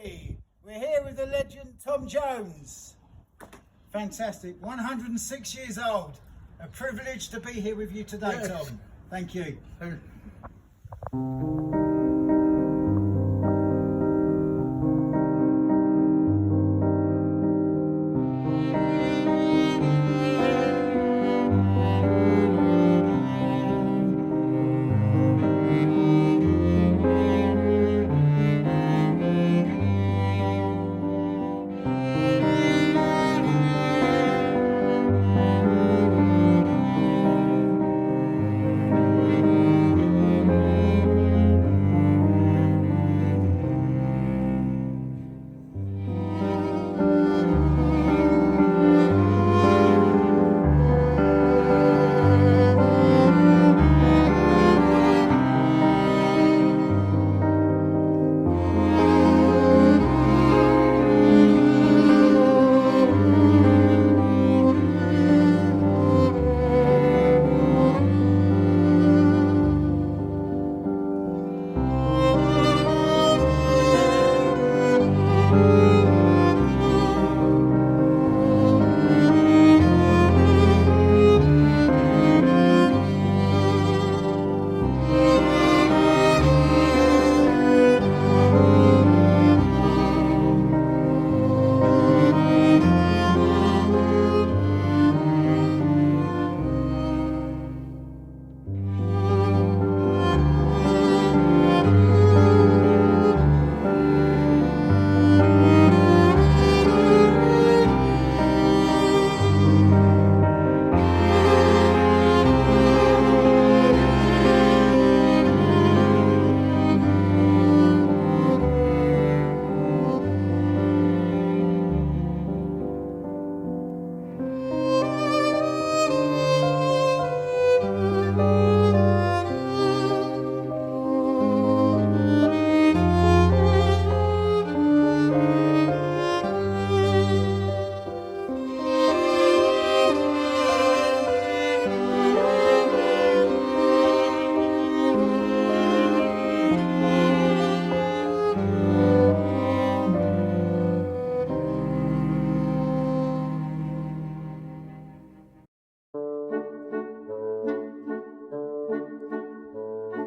Unlikely. We're here with the legend Tom Jones. Fantastic. 106 years old. A privilege to be here with you today, Yes. Tom. Thank you.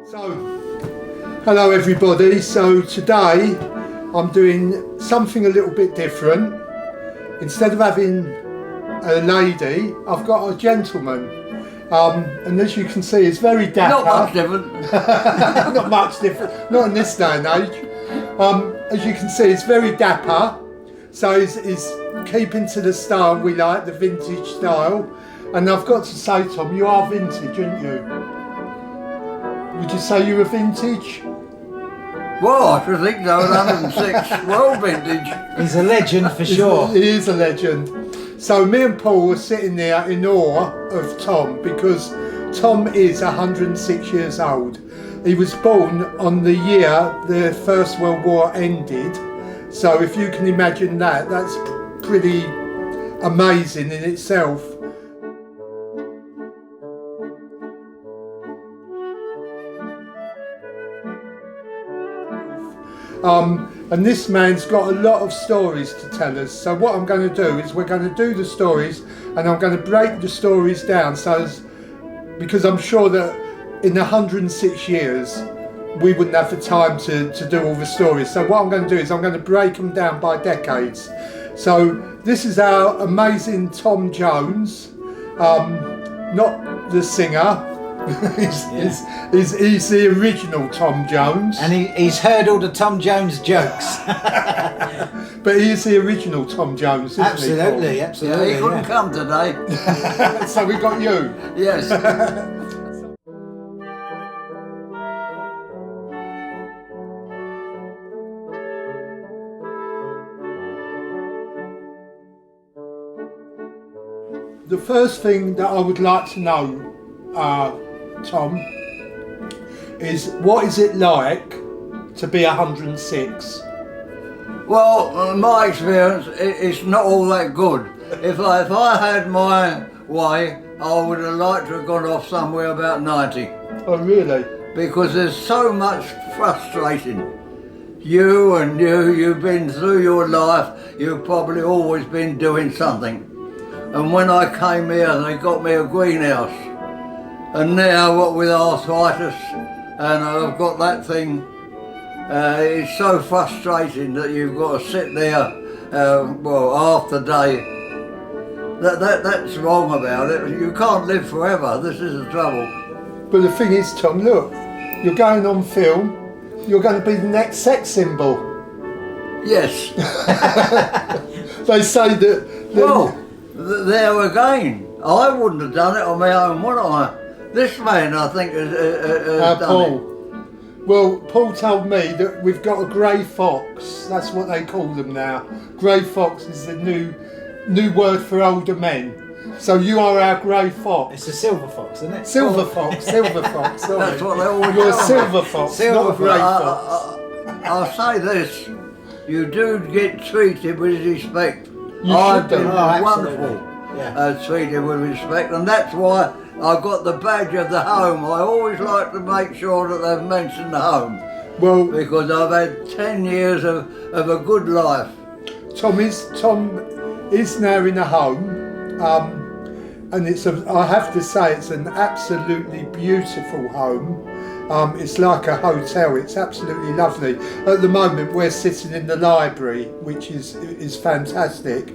So, hello everybody. So today I'm doing something a little bit different. Instead of having a lady, I've got a gentleman. And as you can see, it's very dapper. Not much different. Not much different. Not in this day and age. As you can see, it's very dapper. So he's keeping to the style we like, the vintage style. And I've got to say, Tom, you are vintage, aren't you? Would you say you were vintage? Well, I should think so, 106. Well, vintage. He's a legend for sure. He is a legend. So me and Paul were sitting there in awe of Tom because Tom is 106 years old. He was born on the year the First World War ended. So if you can imagine that, that's pretty amazing in itself. And this man's got a lot of stories to tell us. So what I'm going to do is we're going to do the stories and I'm going to break the stories down because I'm sure that in 106 years we wouldn't have the time to do all the stories. So what I'm going to do is I'm going to break them down by decades. So this is our amazing Tom Jones, not the singer. He's the original Tom Jones. And he's heard all the Tom Jones jokes. But he is the original Tom Jones, isn't Absolutely, he? absolutely. Yeah, he couldn't come today. So we got you. Yes. The first thing that I would like to know, Tom, is what is it like to be 106? Well, my experience, it's not all that good. If I had my way, I would have liked to have gone off somewhere about 90. Oh, really? Because there's so much frustration. you've been through your life, you've probably always been doing something. And when I came here, they got me a greenhouse. And now, what with arthritis, and I've got that thing, it's so frustrating that you've got to sit there, half the day. That's wrong about it. You can't live forever. This is the trouble. But the thing is, Tom, look, you're going on film. You're going to be the next sex symbol. Yes. They say that. Well, there again. I wouldn't have done it on my own, would I? This man, I think, has done Paul. it. Well, Paul told me that we've got a grey fox. That's what they call them now. Grey fox is the new word for older men. So you are our grey fox. It's a silver fox, isn't it? Silver fox, silver fox. Sorry. That's what they always You're a tell me. silver fox, not a grey fox. I'll say this, you do get treated with respect. You I've should do. been absolutely. wonderful Yeah. treated with respect, and that's why I got the badge of the home. I always like to make sure that they've mentioned the home, Well, because I've had 10 years of a good life. Tom is now in a home, and I have to say it's an absolutely beautiful home. It's like a hotel. It's absolutely lovely. At the moment, we're sitting in the library, which is fantastic.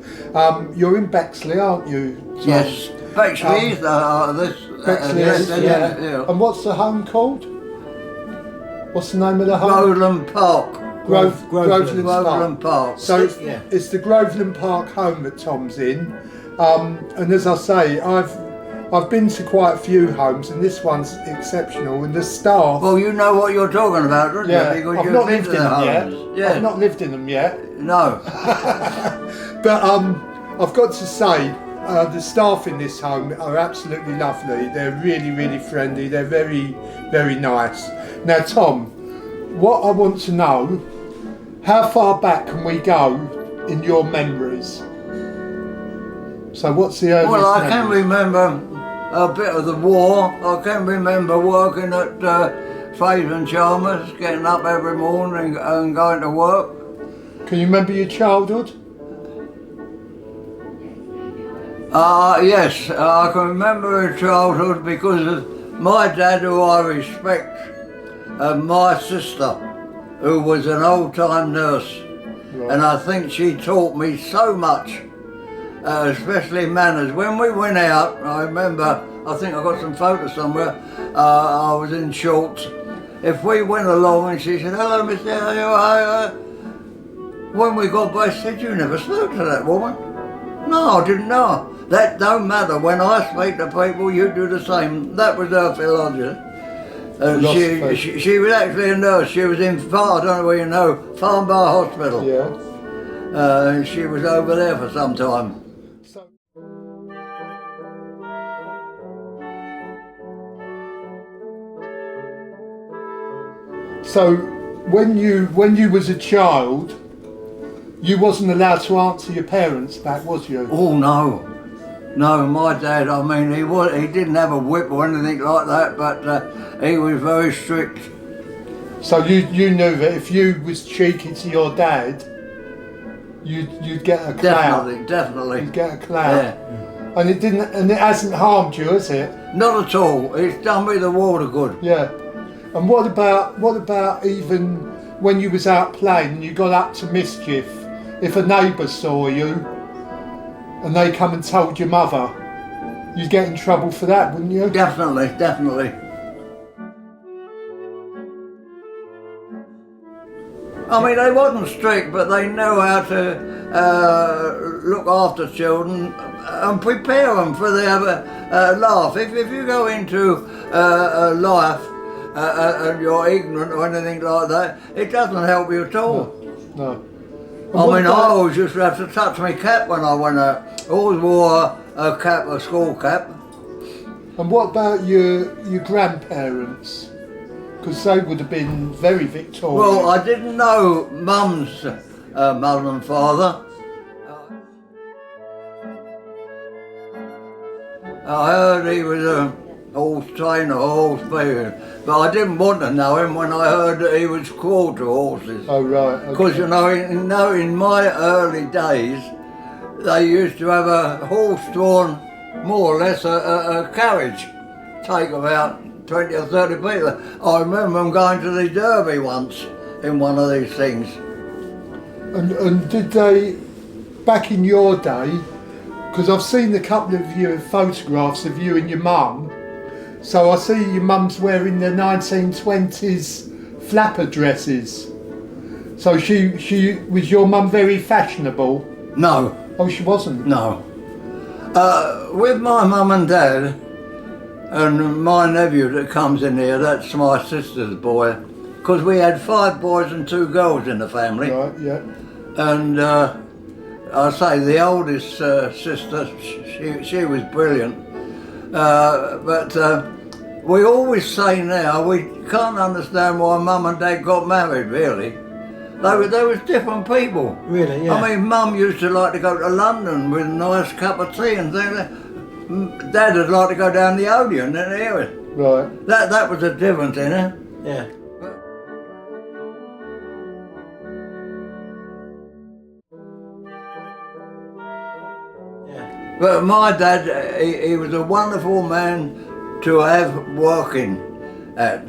You're in Bexley, aren't you, Tom? Yes, Bexley is Bexley is, yeah. And what's the home called? What's the name of the home? Groveland Park. Groveland Park. So Yeah. it's the Groveland Park home that Tom's in. And as I say, I've been to quite a few homes, and this one's exceptional. And the staff. Well, you know what you're talking about, don't Yeah, you? Because I've you've not been lived to in the them yet. homes. Yeah. I've not lived in them yet. No. But I've got to say, the staff in this home are absolutely lovely. They're really, really friendly. They're very, very nice. Now, Tom, what I want to know, how far back can we go in your memories? So what's the earliest Well, I can memory? remember a bit of the war. I can remember working at Fraser and Chalmers, getting up every morning and going to work. Can you remember your childhood? Yes, I can remember a childhood because of my dad, who I respect, and my sister, who was an old-time nurse. Right. And I think she taught me so much, especially manners. When we went out, I remember, I think I got some photos somewhere, I was in shorts. If we went along and she said, "Hello, Mr. How are you?" When we got by, she said, "You never spoke to that woman." No, I didn't know. That don't matter. When I speak to people, you do the same. That was her philosophy. She was actually a nurse. She was in I don't know where you know, Farnbar Hospital. Yeah. She was over there for some time. So when you was a child, you wasn't allowed to answer your parents back, was you? Oh no, my dad. I mean, he didn't have a whip or anything like that, but he was very strict. So you knew that if you was cheeky to your dad, you'd get a clout. Definitely. You'd get a clout. Yeah. And it hasn't harmed you, has it? Not at all. It's done me the water good. Yeah. And what about even when you was out playing and you got up to mischief? If a neighbour saw you and they come and told your mother, you'd get in trouble for that, wouldn't you? Definitely. I mean, they wasn't strict, but they know how to look after children and prepare them for their life. If you go into life and you're ignorant or anything like that, it doesn't help you at all. No. I mean, I always used to have to touch my cap when I went out. I always wore a cap, a school cap. And what about your grandparents? Because they would have been very Victorian. Well, I didn't know Mum's mother and father. I heard he was a horse trainer, horse feeding. But I didn't want to know him when I heard that he was quarter horses. Oh right. Because Okay. you know, in my early days, they used to have a horse drawn, more or less a carriage, take about 20 or 30 people. I remember them going to the Derby once in one of these things. And did they, back in your day, because I've seen a couple of your photographs of you and your mum, so I see your mum's wearing the 1920s flapper dresses. So she was your mum very fashionable? No, Oh, she wasn't? no. With my mum and dad, and my nephew that comes in here, that's my sister's boy, because we had 5 boys and 2 girls in the family. Right, yeah. And I say the oldest sister, she was brilliant. But we always say now, we can't understand why Mum and Dad got married, really. They was different people. Really, yeah. I mean, Mum used to like to go to London with a nice cup of tea and things. Dad would like to go down the Odeon and hear it. Right. That was the difference in it. Yeah. But my dad, he was a wonderful man to have working at.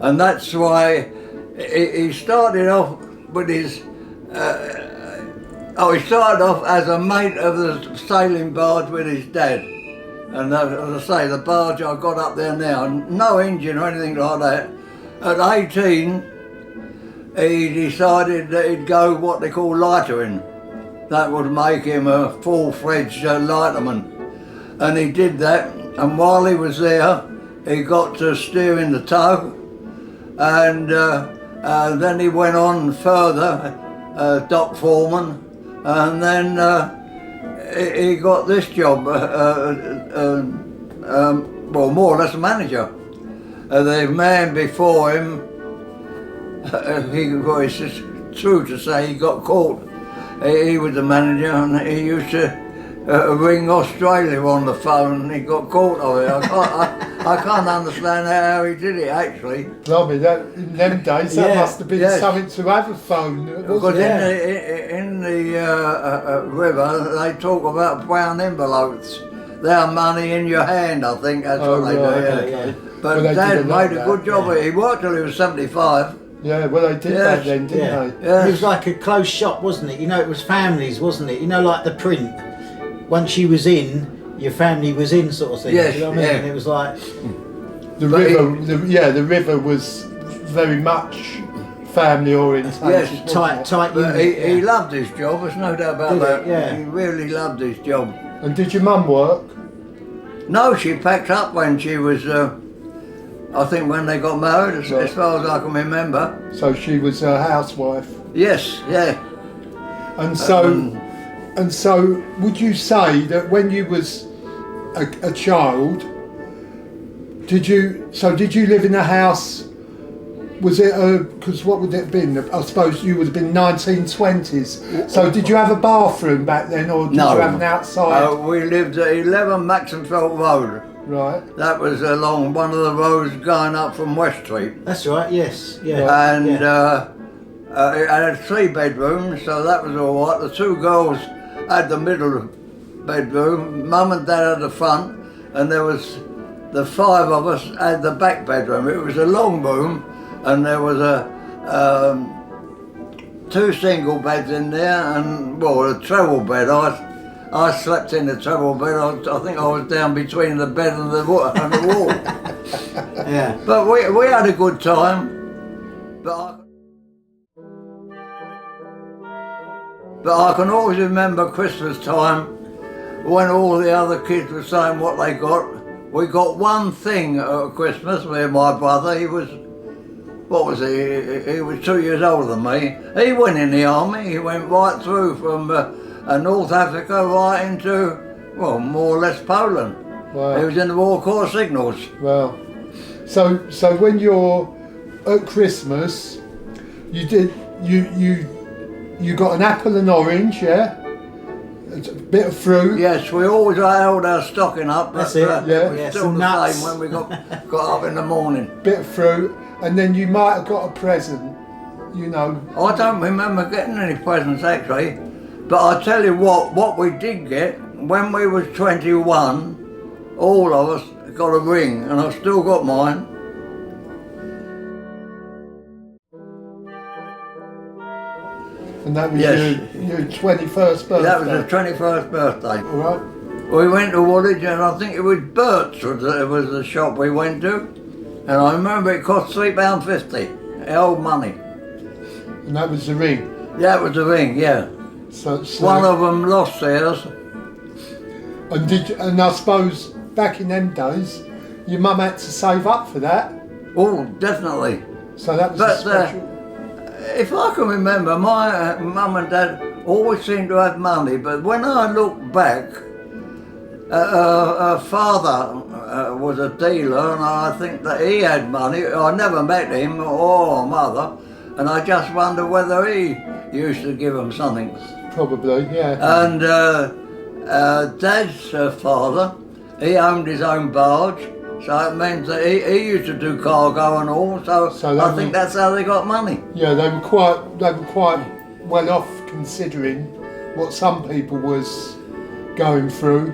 And that's why he started off with his, he started off as a mate of the sailing barge with his dad. And as I say, the barge I got up there now, no engine or anything like that. At 18, he decided that he'd go what they call lightering. That would make him a full-fledged lighterman. And he did that, and while he was there, he got to steering the tug, and then he went on further, dock foreman, and then he got this job, well, more or less a manager. The man before him, it's just true to say he got caught. He was the manager, and he used to ring Australia on the phone. He got caught of it. I can't understand how he did it, actually. Blimey, that, in them days, that Yeah, must have been yes. something to have a phone. Because Wasn't it? in the river, they talk about brown envelopes. They're money in your hand, I think. That's Oh, what they right, do. okay. Yeah. Well, But they Dad did a lot made a of good that, job of it. He worked till he was 75. Yeah, well, they did Yes. that then, didn't Yeah. they? Yeah. It was like a closed shop, wasn't it? You know, it was families, wasn't it? You know, like the print. Once you was in, your family was in, sort of thing. Yes, You know what I mean? yeah. And it was like, The But river, the river was very much family orientated. Yes, wasn't it? tight But unit. he loved his job, there's no doubt about Did he? that. Yeah. He really loved his job. And did your mum work? No, she packed up when she was, I think when they got married, as far as I can remember. So she was a housewife. Yes, yeah. And so, would you say that when you was a child, did you live in a house? Was it because what would it have been? I suppose you would have been 1920s. So did you have a bathroom back then, or did No. you have an outside? We lived at 11 Maxenfeld Road. Right. That was along one of the roads going up from West Street. that's right, yes. Yeah. And yeah. it had 3 bedrooms, so that was all right. The 2 girls had the middle bedroom, Mum and Dad had the front, and there was the 5 of us had the back bedroom. It was a long room, and there was 2 single beds in there, and well, a treble bed. I slept in the treble bed. I think I was down between the bed and the wall. Yeah. But we had a good time. But I can always remember Christmas time when all the other kids were saying what they got. We got one thing at Christmas, me and my brother. He was, what was he? He was 2 years older than me. He went in the army. He went right through from North Africa right into, well, more or less Poland. Wow. He was in the War Corps Signals. Well, so when you're at Christmas, you got an apple and orange, yeah, It's a bit of fruit. Yes, we always held our stocking up. That's but, it. Yeah. It was Yeah, still some the nuts. same when we got up in the morning. Bit of fruit, and then you might have got a present. You know. I don't remember getting any presents actually, but I tell you what we did get when we was 21, all of us got a ring, and I've still got mine. And that was Yes. your 21st birthday. That was his 21st birthday. All right. We went to Woolwich, and I think it was Bert's was the shop we went to, and I remember it cost £3.50, old money. And that was the ring. That was the ring, yeah. So One of them lost theirs. and I suppose back in them days, your mum had to save up for that. Oh, definitely. So that was a But special. if I can remember, my mum and dad always seemed to have money, but when I look back, her father was a dealer, and I think that he had money. I never met him or mother, and I just wonder whether he used to give them something. Probably, yeah. And Dad's father, he owned his own barge, so it meant that he used to do cargo and all. So I think that's how they got money. Yeah, they were quite well off considering what some people was going through.